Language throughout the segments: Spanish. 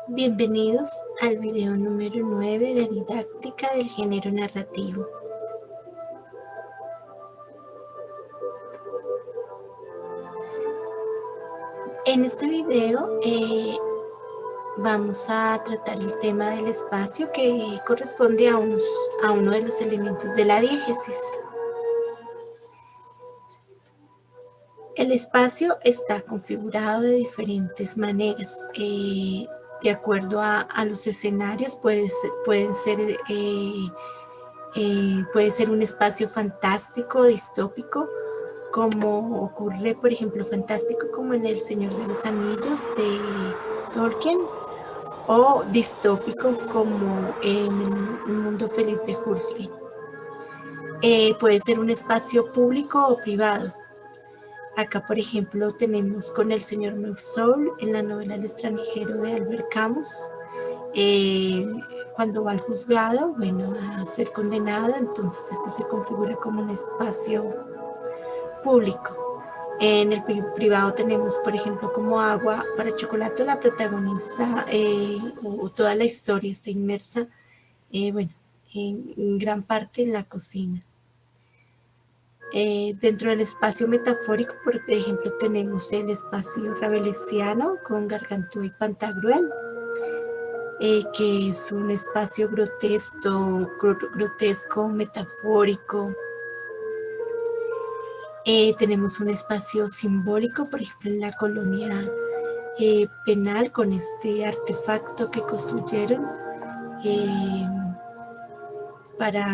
Bienvenidos al video número 9 de didáctica del género narrativo. En este video vamos a tratar el tema del espacio que corresponde a uno de los elementos de la diégesis. El espacio está configurado de diferentes maneras. De acuerdo a los escenarios, puede ser un espacio fantástico, distópico, como ocurre, por ejemplo, fantástico como en El Señor de los Anillos de Tolkien, o distópico como en Un Mundo Feliz de Huxley. Puede ser un espacio público o privado. Acá, por ejemplo, tenemos con El Señor Mausoul en la novela El extranjero de Albert Camus. Cuando va al juzgado, bueno, a ser condenada, entonces esto se configura como un espacio público. En el privado tenemos, por ejemplo, como Agua para Chocolate, la protagonista o toda la historia está inmersa, en gran parte en la cocina. Dentro del espacio metafórico, por ejemplo, tenemos el espacio rabelesiano con Gargantúa y Pantagruel, que es un espacio grotesco, metafórico. Tenemos un espacio simbólico, por ejemplo, en la colonia penal, con este artefacto que construyeron para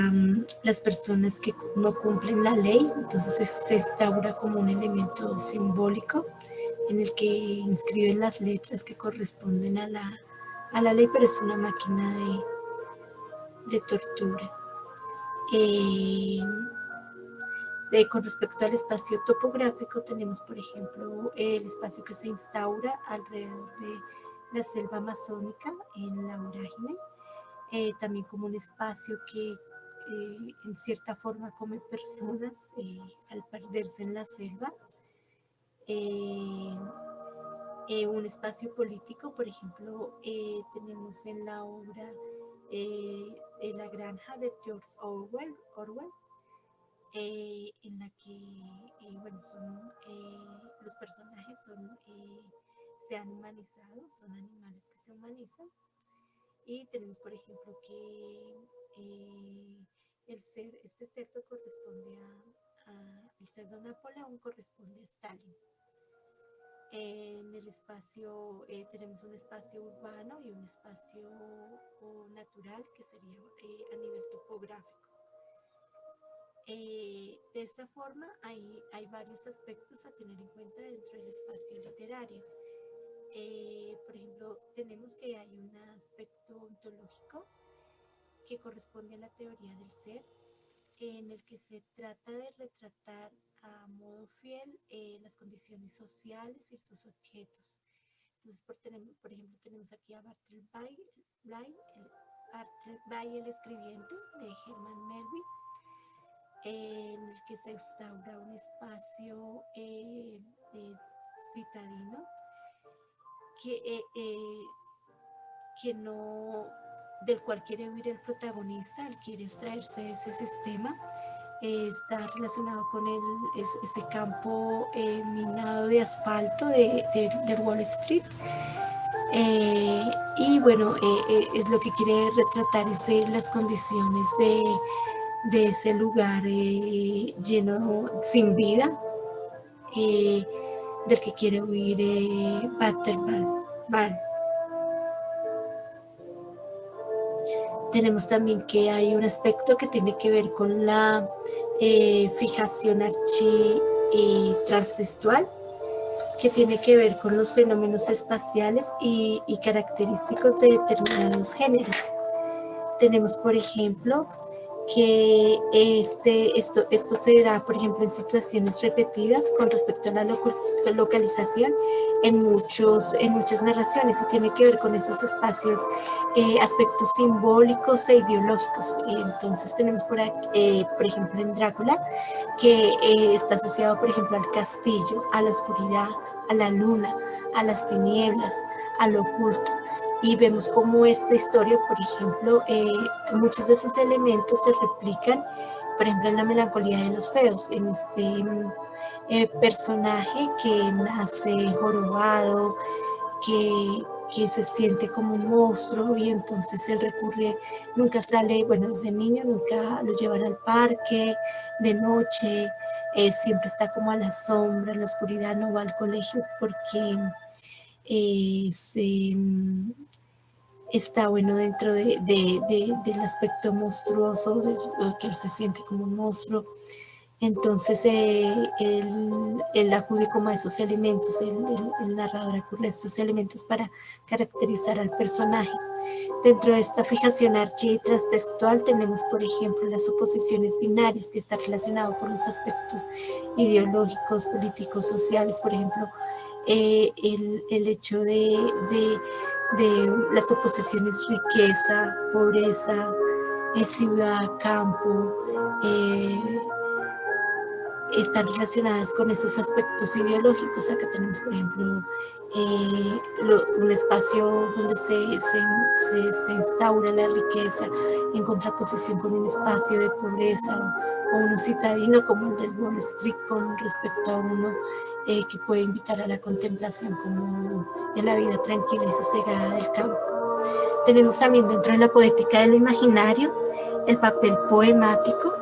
las personas que no cumplen la ley. Entonces se instaura como un elemento simbólico en el que inscriben las letras que corresponden a la ley, pero es una máquina de tortura. Con respecto al espacio topográfico, tenemos, por ejemplo, el espacio que se instaura alrededor de la selva amazónica en la vorágine, también como un espacio que en cierta forma come personas al perderse en la selva. Un espacio político, por ejemplo, tenemos en la obra La granja de George Orwell, en la que los personajes se han humanizado, son animales que se humanizan. Y tenemos, por ejemplo, que este cerdo corresponde el cerdo Napoleón corresponde a Stalin. En el espacio tenemos un espacio urbano y un espacio natural, que sería a nivel topográfico. De esta forma hay varios aspectos a tener en cuenta dentro del espacio literario. Por ejemplo, tenemos que hay un aspecto ontológico que corresponde a la teoría del ser, en el que se trata de retratar a modo fiel las condiciones sociales y sus objetos. Entonces, por ejemplo, tenemos aquí a Bartlett Bay, el escribiente, de Herman Melville, en el que se instaura un espacio citadino del cual quiere huir el protagonista. Él quiere extraerse de ese sistema. Está relacionado con ese campo minado de asfalto de Wall Street. Y bueno, es lo que quiere retratar, las condiciones de ese lugar lleno, sin vida, del que quiere huir Butterball. Tenemos también que hay un aspecto que tiene que ver con la fijación transtextual, que tiene que ver con los fenómenos espaciales y característicos de determinados géneros. Tenemos, por ejemplo, que esto se da, por ejemplo, en situaciones repetidas con respecto a la localización en muchas narraciones, y tiene que ver con esos espacios, aspectos simbólicos e ideológicos. Entonces tenemos por ejemplo, en Drácula, que está asociado, por ejemplo, al castillo, a la oscuridad, a la luna, a las tinieblas, al oculto. y vemos cómo esta historia, por ejemplo, muchos de sus elementos se replican, por ejemplo, en la melancolía de los feos, en este personaje que nace jorobado, que se siente como un monstruo y entonces él recurre, nunca sale, bueno, desde niño nunca lo llevan al parque, de noche, siempre está como a la sombra, en la oscuridad, no va al colegio porque está bueno dentro del aspecto monstruoso, de lo que él se siente como un monstruo. Entonces él acude como a esos elementos, el narrador acude a estos elementos para caracterizar al personaje. Dentro de esta fijación architransexual tenemos, por ejemplo, las oposiciones binarias, que está relacionado con los aspectos ideológicos, políticos, sociales, por ejemplo, el hecho de las oposiciones riqueza, pobreza, ciudad, campo, están relacionadas con esos aspectos ideológicos. Acá tenemos, por ejemplo, un espacio donde se instaura la riqueza en contraposición con un espacio de pobreza o uno citadino como el del Wall Street con respecto a uno que puede invitar a la contemplación como de la vida tranquila y sosegada del campo. Tenemos también dentro de la poética de lo imaginario el papel poemático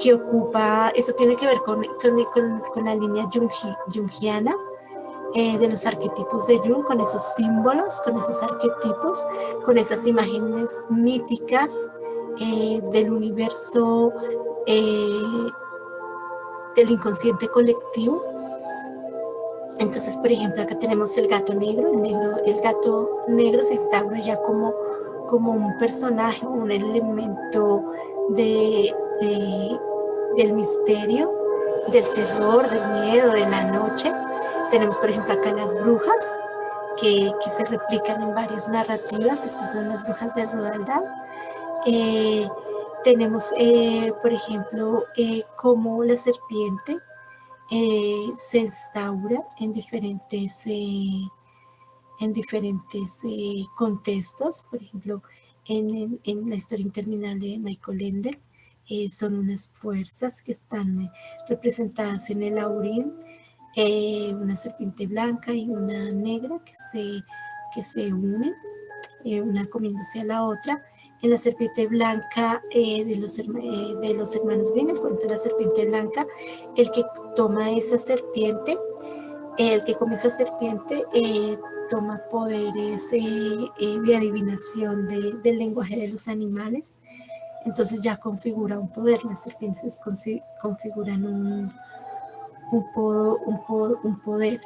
que ocupa, eso tiene que ver con la línea jungiana, de los arquetipos de Jung, con esos símbolos, con esos arquetipos, con esas imágenes míticas del universo, del inconsciente colectivo. Entonces, por ejemplo, acá tenemos el gato negro. El gato negro se instaura ya como un personaje, un elemento del misterio, del terror, del miedo, de la noche. Tenemos, por ejemplo, acá las brujas, que se replican en varias narrativas. Estas son las brujas de Roald Dahl. Tenemos, por ejemplo, cómo la serpiente se instaura en diferentes contextos. Por ejemplo, en la historia interminable de Michael Ende, son unas fuerzas que están representadas en el Aurín, una serpiente blanca y una negra que se unen, una comiéndose a la otra. En la serpiente blanca de los hermanos Grimm, el cuento de la serpiente blanca, el que toma esa serpiente, el que come esa serpiente, toma poderes de adivinación del lenguaje de los animales. Entonces ya configura un poder. Las serpientes configuran un poder.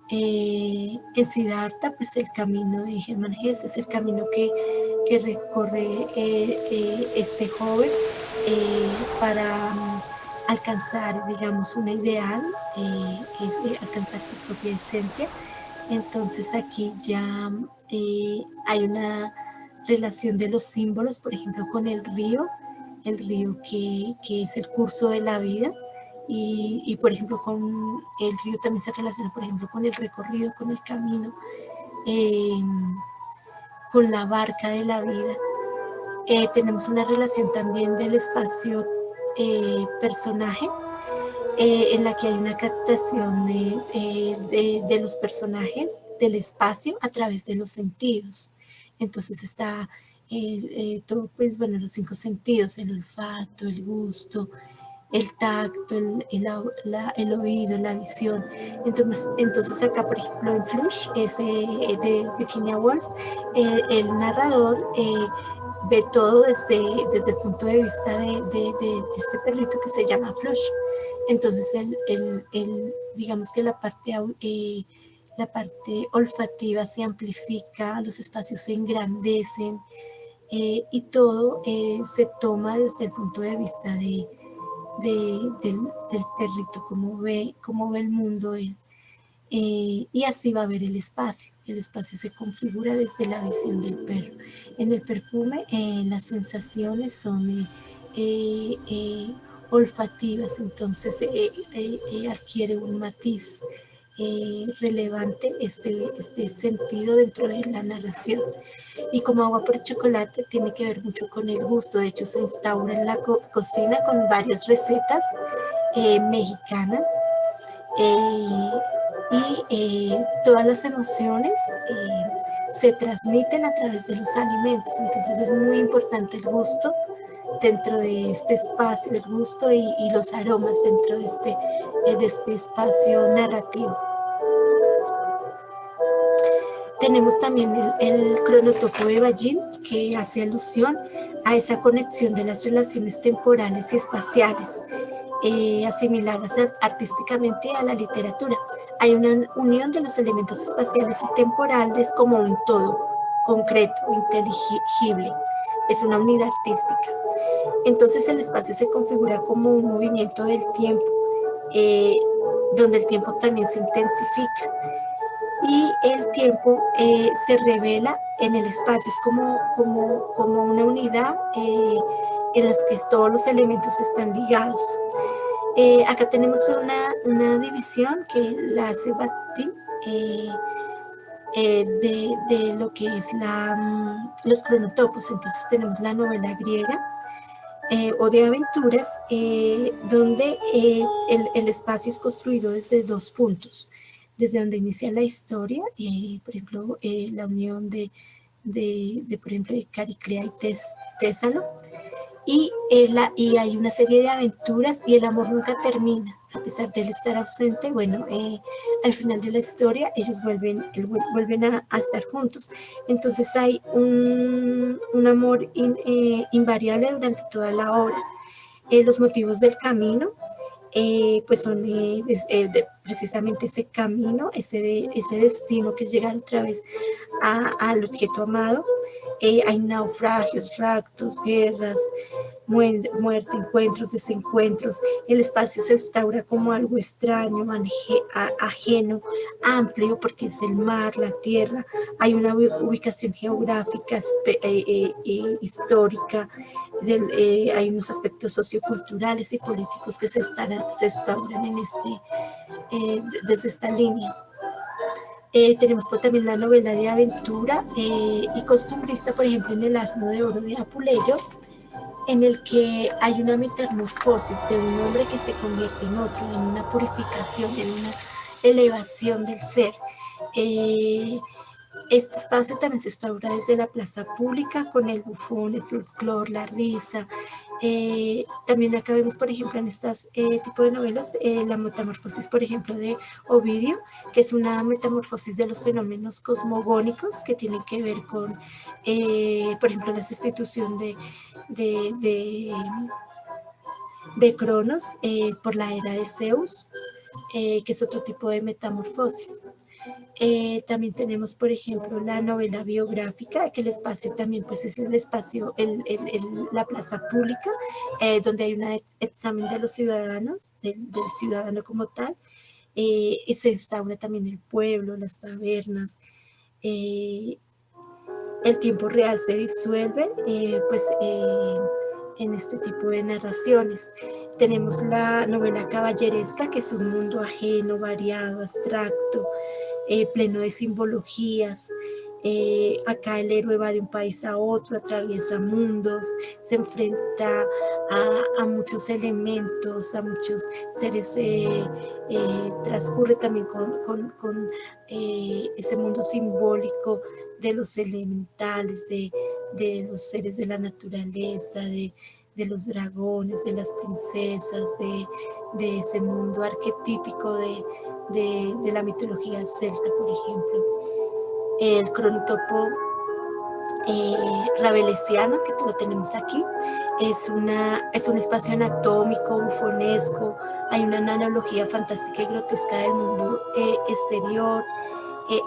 En Siddhartha, pues el camino de Hermann Hesse es el camino que recorre este joven para alcanzar, digamos, un ideal, es alcanzar su propia esencia. Entonces aquí ya hay una relación de los símbolos, por ejemplo, con el río que es el curso de la vida. Y, por ejemplo, con el río también se relaciona, por ejemplo, con el recorrido, con el camino, con la barca de la vida. Tenemos una relación también del espacio personaje, en la que hay una captación de los personajes, del espacio a través de los sentidos. Entonces está todo, pues bueno, los 5 sentidos: el olfato, el gusto, el tacto, el oído, la visión. Entonces acá, por ejemplo, en Flush, de Virginia Woolf, el narrador ve todo desde el punto de vista de este perrito que se llama Flush. Entonces, digamos que la parte olfativa se amplifica, los espacios se engrandecen, y todo se toma desde el punto de vista del perrito, cómo ve el mundo él. Y así va a ver el espacio. El espacio se configura desde la visión del perro. En el perfume, las sensaciones son olfativas, entonces adquiere un matiz relevante este sentido dentro de la narración. Y como Agua por Chocolate tiene que ver mucho con el gusto, de hecho se instaura en la cocina con varias recetas mexicanas, y todas las emociones se transmiten a través de los alimentos, entonces es muy importante el gusto dentro de este espacio, el gusto y los aromas dentro de este espacio narrativo. Tenemos también el cronotopo de Ballín, que hace alusión a esa conexión de las relaciones temporales y espaciales, asimiladas artísticamente a la literatura. Hay una unión de los elementos espaciales y temporales como un todo concreto, inteligible. Es una unidad artística. Entonces el espacio se configura como un movimiento del tiempo, donde el tiempo también se intensifica. Y el tiempo se revela en el espacio, es como una unidad en la que todos los elementos están ligados. Acá tenemos una división que la hace Bakhtin de lo que es los cronotopos. Entonces tenemos la novela griega o de aventuras, donde el espacio es construido desde dos puntos, desde donde inicia la historia, por ejemplo, la unión por ejemplo, de Cariclea y Tésalo, y hay una serie de aventuras y el amor nunca termina, a pesar de él estar ausente. Bueno, al final de la historia ellos vuelven a estar juntos. Entonces hay un amor invariable durante toda la obra. Los motivos del camino, pues son precisamente ese camino, ese destino que es llegar otra vez al objeto amado. Hay naufragios, raptos, guerras, muerte, encuentros, desencuentros. El espacio se instaura como algo extraño, ajeno, amplio, porque es el mar, la tierra. Hay una ubicación geográfica, histórica, hay unos aspectos socioculturales y políticos que se instauran desde esta línea. Tenemos también la novela de aventura y costumbrista, por ejemplo, en El asno de oro de Apuleyo, en el que hay una metamorfosis de un hombre que se convierte en otro, en una purificación, en una elevación del ser. Este espacio también se instaura desde la plaza pública con el bufón, el folclore, la risa. También acá vemos, por ejemplo, en estas tipo de novelas, la metamorfosis, por ejemplo, de Ovidio, que es una metamorfosis de los fenómenos cosmogónicos que tienen que ver con, por ejemplo, la sustitución de Cronos por la era de Zeus, que es otro tipo de metamorfosis. También tenemos, por ejemplo, la novela biográfica, que el espacio también pues es el espacio, la plaza pública, donde hay un examen de los ciudadanos, del ciudadano como tal, y se instaura también el pueblo, las tabernas, el tiempo real se disuelve, en este tipo de narraciones. Tenemos la novela caballeresca, que es un mundo ajeno, variado, abstracto, pleno de simbologías. Acá el héroe va de un país a otro, atraviesa mundos, se enfrenta a muchos elementos, a muchos seres, transcurre también con ese mundo simbólico de los elementales, de los seres de la naturaleza, de los dragones, de las princesas, de ese mundo arquetípico de la mitología celta, por ejemplo. El cronotopo rabelesiano, que lo tenemos aquí, es un espacio anatómico, bufonesco, hay una analogía fantástica y grotesca del mundo exterior,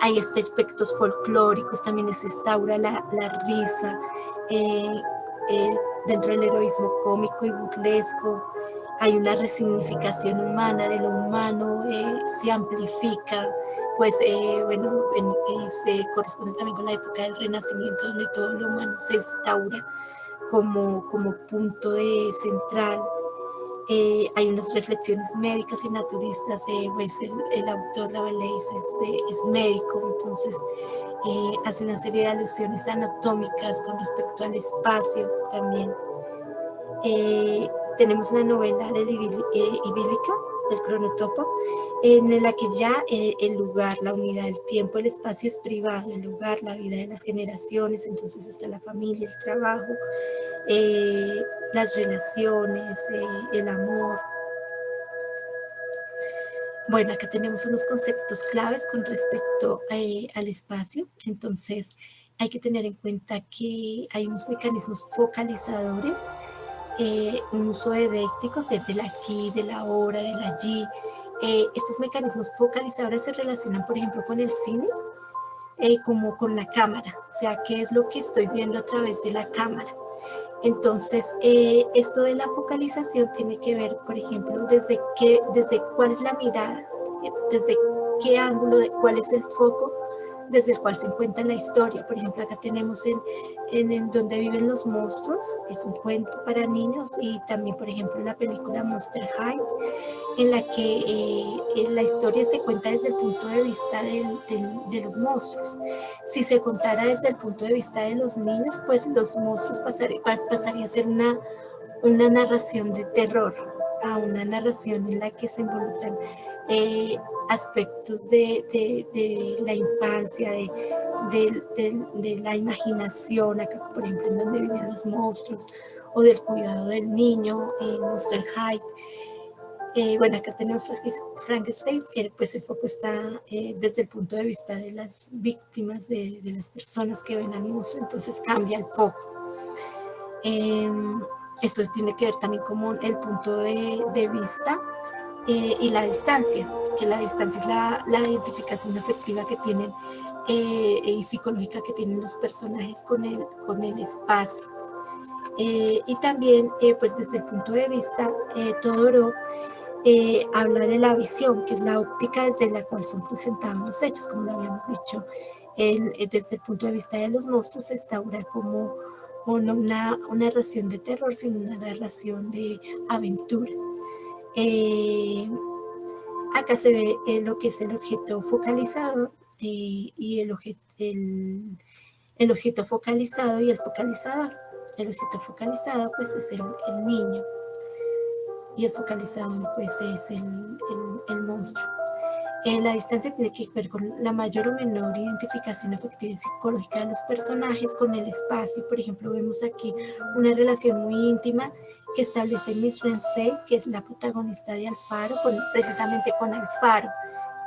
hay aspectos folclóricos, también se instaura la risa dentro del heroísmo cómico y burlesco, hay una resignificación humana de lo humano, se amplifica, pues se corresponde también con la época del Renacimiento, donde todo lo humano se instaura como punto central. Hay unas reflexiones médicas y naturistas, pues el autor Rabelais es médico, entonces hace una serie de alusiones anatómicas con respecto al espacio también. Tenemos la novela idílica del Cronotopo, en la que ya el lugar, la unidad, el tiempo, el espacio es privado, el lugar, la vida de las generaciones, entonces está la familia, el trabajo, las relaciones, el amor. Bueno, acá tenemos unos conceptos claves con respecto al espacio, entonces hay que tener en cuenta que hay unos mecanismos focalizadores, un uso de décticos, del aquí, de la ahora, del allí. Estos mecanismos focalizadores se relacionan, por ejemplo, con el cine, como con la cámara, o sea, qué es lo que estoy viendo a través de la cámara. Entonces, esto de la focalización tiene que ver, por ejemplo, desde cuál es la mirada, desde qué ángulo, cuál es el foco desde el cual se encuentra la historia. Por ejemplo, acá tenemos en Donde viven los monstruos, es un cuento para niños, y también, por ejemplo, la película Monster High, en la que la historia se cuenta desde el punto de vista de los monstruos. Si se contara desde el punto de vista de los niños, pues los monstruos pasaría a ser una narración de terror, a una narración en la que se involucran aspectos de la infancia, de la imaginación, acá por ejemplo en Donde viven los monstruos, o del cuidado del niño en Monster High. Bueno, acá tenemos Frankenstein, pues el foco está desde el punto de vista de las víctimas, de las personas que ven al monstruo, entonces cambia el foco. Esto tiene que ver también con el punto de vista y la distancia, que la distancia es la identificación afectiva que tienen y psicológica que tienen los personajes con el espacio. Y también, pues desde el punto de vista, Todorov habla de la visión, que es la óptica desde la cual son presentados los hechos, como lo habíamos dicho. Desde el punto de vista de los monstruos se instaura como una narración de terror, sino una narración de aventura. Acá se ve lo que es el objeto focalizado y el objeto focalizado y el focalizador. El objeto focalizado pues es el niño y el focalizador pues es el monstruo. La distancia tiene que ver con la mayor o menor identificación afectiva y psicológica de los personajes con el espacio. Por ejemplo, vemos aquí una relación muy íntima que establece Miss Ramsay, que es la protagonista de Alfaro, precisamente con Alfaro,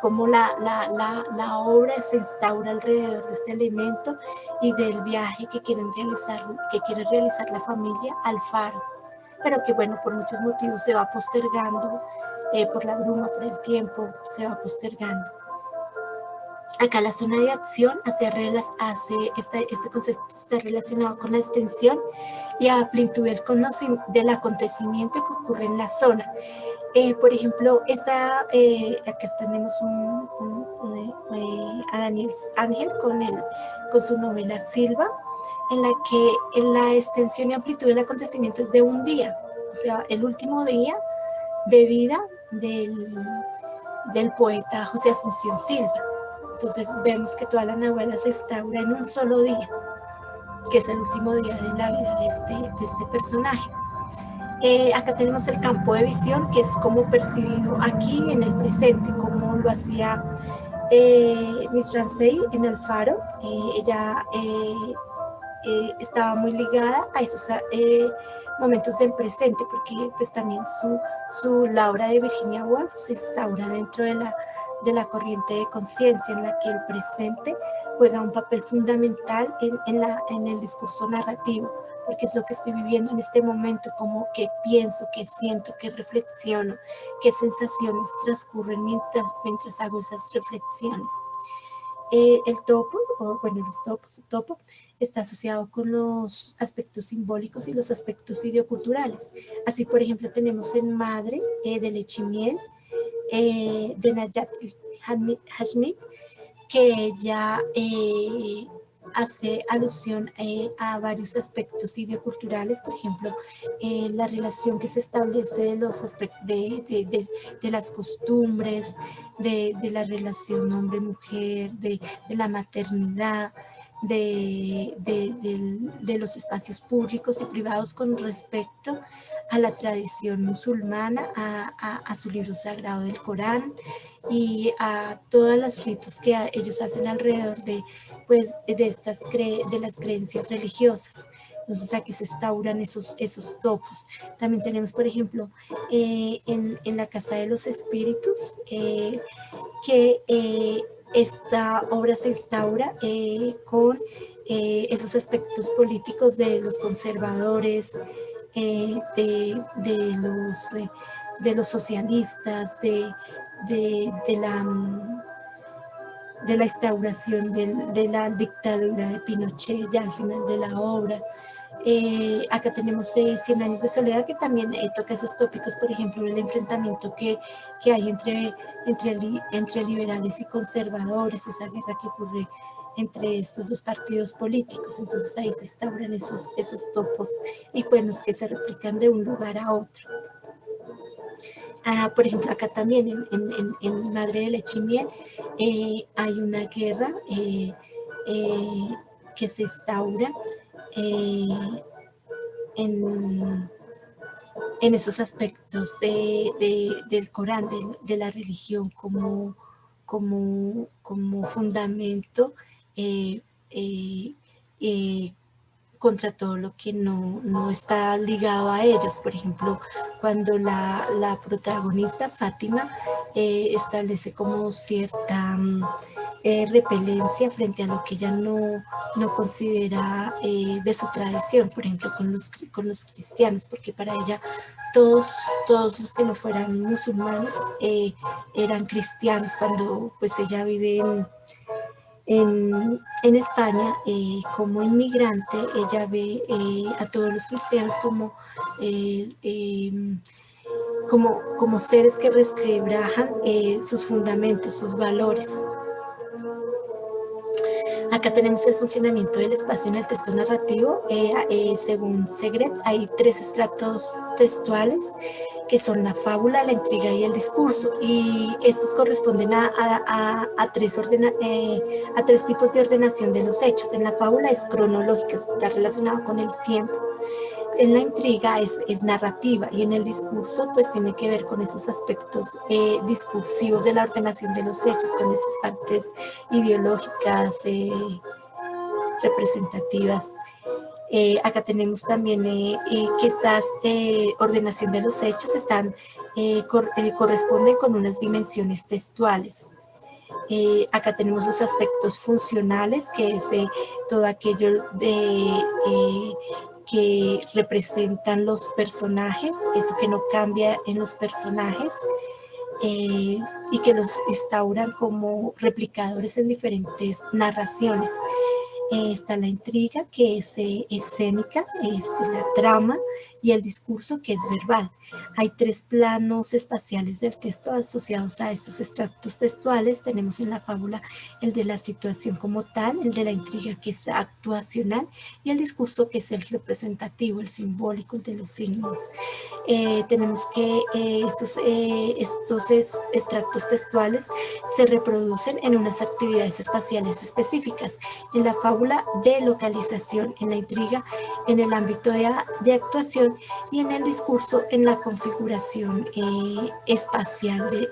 cómo la obra se instaura alrededor de este elemento y del viaje que quiere realizar la familia al faro, pero que bueno, por muchos motivos se va postergando, por la bruma, por el tiempo, se va postergando. Acá la zona de acción este concepto está relacionado con la extensión y amplitud del acontecimiento que ocurre en la zona. Por ejemplo, acá tenemos a Daniel Ángel con su novela Silva, en la que la extensión y amplitud del acontecimiento es de un día, o sea, el último día de vida del poeta José Asunción Silva. Entonces vemos que toda la novela se instaura en un solo día, que es el último día de la vida de este personaje. Acá tenemos el campo de visión, que es como percibido aquí en el presente, como lo hacía Miss Ramsay en Alfaro. Ella estaba muy ligada a esos momentos del presente, porque pues también la obra de Virginia Woolf se instaura dentro de la corriente de conciencia, en la que el presente juega un papel fundamental en el discurso narrativo, porque es lo que estoy viviendo en este momento, como que pienso, que siento, que reflexiono, qué sensaciones transcurren mientras hago esas reflexiones. El topo, o bueno, el topo, está asociado con los aspectos simbólicos y los aspectos ideoculturales. Así, por ejemplo, tenemos en Madre, de Leche y Miel, de Nayat Hashmi, que ella hace alusión a varios aspectos ideoculturales, por ejemplo, la relación que se establece de los aspectos de las costumbres, de la relación hombre-mujer, de la maternidad, de los espacios públicos y privados con respecto a la tradición musulmana, a su libro sagrado del Corán y a todos los ritos que ellos hacen alrededor pues, de las creencias religiosas. Entonces aquí se instauran esos topos. También tenemos, por ejemplo, en la Casa de los Espíritus, que esta obra se instaura con esos aspectos políticos de los conservadores, de los socialistas, de la instauración de la dictadura de Pinochet ya al final de la obra. Acá tenemos 100 años de soledad, que también toca esos tópicos, por ejemplo, el enfrentamiento que hay entre liberales y conservadores, esa guerra que ocurre entre estos dos partidos políticos. Entonces ahí se instauran esos topos y buenos que se replican de un lugar a otro. Por ejemplo, acá también en Madre de Leche y Miel hay una guerra que se instaura en esos aspectos del Corán, de la religión como fundamento eh, eh, eh, contra todo lo que no está ligado a ellos. Por ejemplo, cuando la protagonista, Fátima, establece como cierta repelencia frente a lo que ella no considera de su tradición, por ejemplo, con los cristianos, porque para ella todos los que no fueran musulmanes eran cristianos. Cuando pues ella vive en España, como inmigrante, ella ve a todos los cristianos como seres que resquebrajan sus fundamentos, sus valores. Acá tenemos el funcionamiento del espacio en el texto narrativo. Según Segret, hay 3 estratos textuales, que son la fábula, la intriga y el discurso, y estos corresponden a 3 tipos de ordenación de los hechos. En la fábula es cronológica, está relacionado con el tiempo. En la intriga es narrativa, y en el discurso pues tiene que ver con esos aspectos discursivos de la ordenación de los hechos, con esas partes ideológicas, representativas. Acá tenemos también que estas ordenación de los hechos corresponden con unas dimensiones textuales. Acá tenemos los aspectos funcionales, que es todo aquello que representan los personajes, eso que no cambia en los personajes, y que los instauran como replicadores en diferentes narraciones. Está la intriga, que es escénica, la trama, y el discurso, que es verbal. Hay 3 planos espaciales del texto asociados a estos extractos textuales. Tenemos en la fábula el de la situación como tal, el de la intriga, que es actuacional, y el discurso, que es el representativo, el simbólico, el de los signos. Tenemos que estos extractos textuales se reproducen en unas actividades espaciales específicas. En la fábula, de localización; en la intriga, en el ámbito de actuación; y en el discurso, en la configuración espacial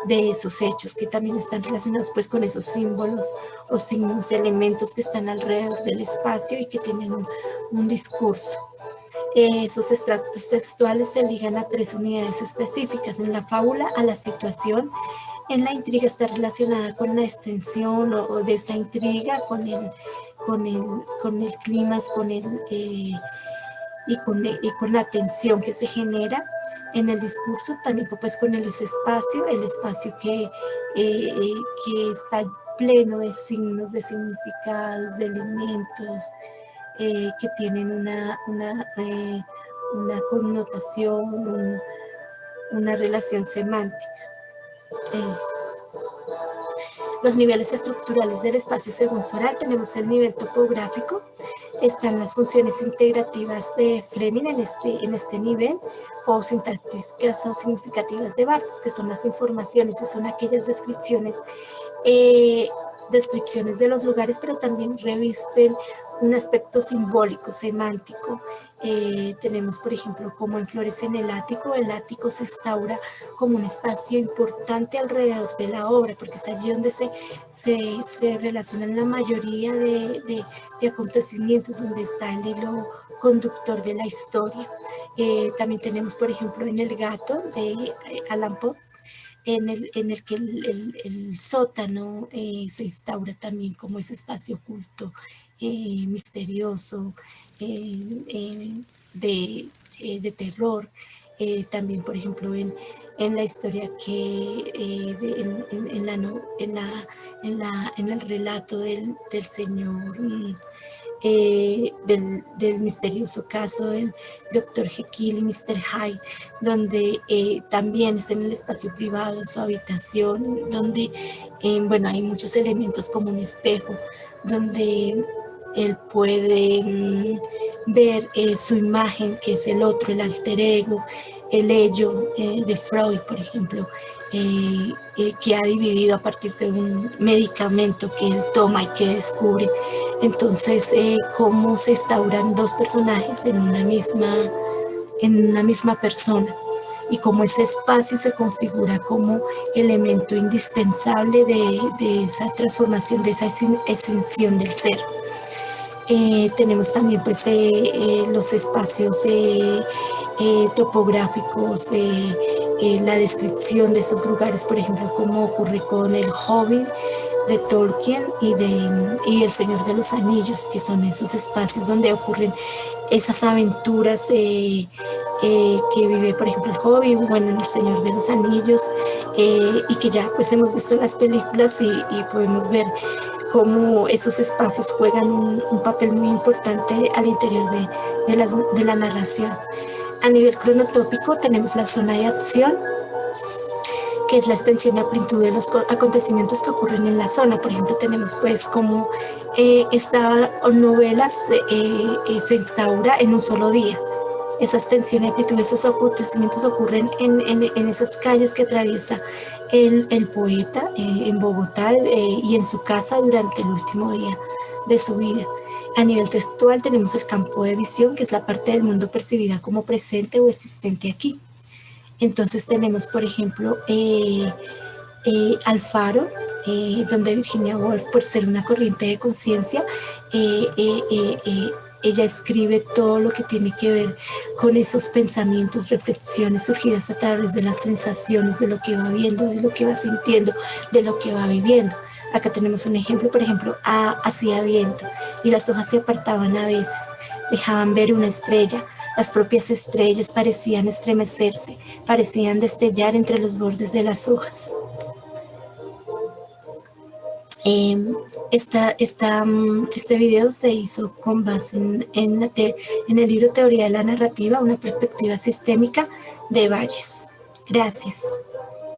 de esos hechos, que también están relacionados pues con esos símbolos o signos, elementos que están alrededor del espacio y que tienen un discurso. Esos extractos textuales se ligan a 3 unidades específicas. En la fábula, a la situación; en la intriga está relacionada con la extensión o de esa intriga, con el clima, y con la tensión que se genera. En el discurso también pues con el espacio que está pleno de signos, de significados, de elementos que tienen una connotación, una relación semántica. Los niveles estructurales del espacio según Soral, tenemos el nivel topográfico, están las funciones integrativas de Fleming en este nivel, o sintácticas o significativas de Barthes, que son las informaciones, que son aquellas eh, descripciones de los lugares, pero también revisten un aspecto simbólico, semántico. Tenemos, por ejemplo, como en Flores en el ático se instaura como un espacio importante alrededor de la obra, porque es allí donde se relacionan la mayoría de acontecimientos, donde está el hilo conductor de la historia. También tenemos, por ejemplo, en El gato de Allan Poe, en el que el sótano se instaura también como ese espacio oculto, misterioso, de terror. También, por ejemplo, en la historia que en el relato del señor del misterioso caso del Dr. Jekyll y Mr. Hyde, donde también es en el espacio privado, en su habitación, donde bueno, hay muchos elementos como un espejo, donde él puede ver su imagen, que es el otro, el alter ego, el ello de Freud, por ejemplo, que ha dividido a partir de un medicamento que él toma y que descubre. Entonces, cómo se instauran dos personajes en una misma persona, y cómo ese espacio se configura como elemento indispensable de esa transformación, de esa exención del ser. Tenemos también pues los espacios topográficos, la descripción de esos lugares, por ejemplo, como ocurre con el Hobbit de Tolkien y el Señor de los Anillos, que son esos espacios donde ocurren esas aventuras que vive, por ejemplo, el Hobbit, bueno, en el Señor de los Anillos, y que ya pues hemos visto las películas y podemos ver cómo esos espacios juegan un papel muy importante al interior de la narración. A nivel cronotópico tenemos la zona de acción, que es la extensión y amplitud de los acontecimientos que ocurren en la zona. Por ejemplo, tenemos pues como esta novela se instaura en un solo día. Esa extensión y amplitud de esos acontecimientos ocurren en esas calles que atraviesa el poeta en Bogotá y en su casa durante el último día de su vida. A nivel textual tenemos el campo de visión, que es la parte del mundo percibida como presente o existente aquí. Entonces tenemos, por ejemplo, Alfaro, donde Virginia Woolf, por ser una corriente de conciencia, ella escribe todo lo que tiene que ver con esos pensamientos, reflexiones surgidas a través de las sensaciones, de lo que va viendo, de lo que va sintiendo, de lo que va viviendo. Acá tenemos un ejemplo, por ejemplo, hacía viento y las hojas se apartaban a veces, dejaban ver una estrella. Las propias estrellas parecían estremecerse, parecían destellar entre los bordes de las hojas. Este video se hizo con base en el libro Teoría de la Narrativa, una perspectiva sistémica de Valles. Gracias.